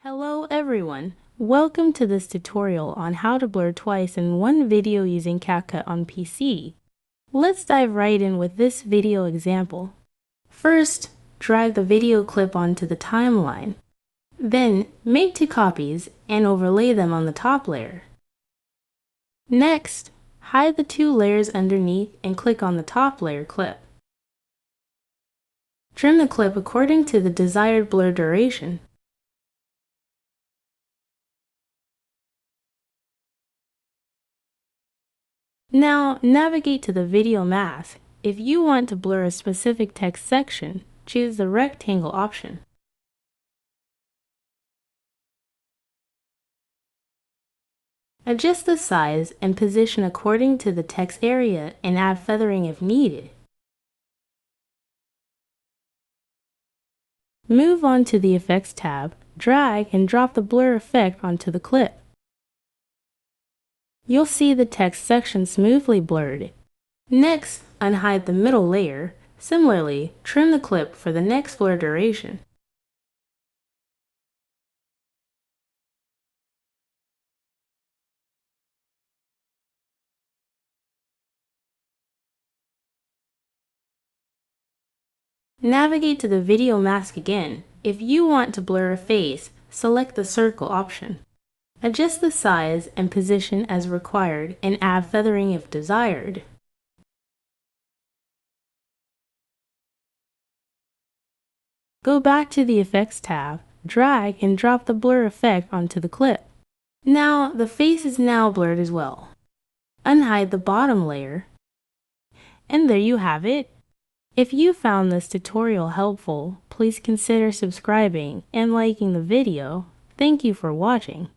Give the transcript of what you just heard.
Hello everyone! Welcome to this tutorial on how to blur twice in one video using CapCut on PC. Let's dive right in with this video example. First, drag the video clip onto the timeline. Then, make 2 copies and overlay them on the top layer. Next, hide the 2 layers underneath and click on the top layer clip. Trim the clip according to the desired blur duration. Now, navigate to the video mask. If you want to blur a specific text section, choose the rectangle option. Adjust the size and position according to the text area and add feathering if needed. Move on to the Effects tab, drag and drop the blur effect onto the clip. You'll see the text section smoothly blurred. Next, unhide the middle layer. Similarly, trim the clip for the next blur duration. Navigate to the video mask again. If you want to blur a face, select the circle option. Adjust the size and position as required and add feathering if desired. Go back to the Effects tab, drag and drop the blur effect onto the clip. Now, the face is now blurred as well. Unhide the bottom layer. And there you have it. If you found this tutorial helpful, please consider subscribing and liking the video. Thank you for watching.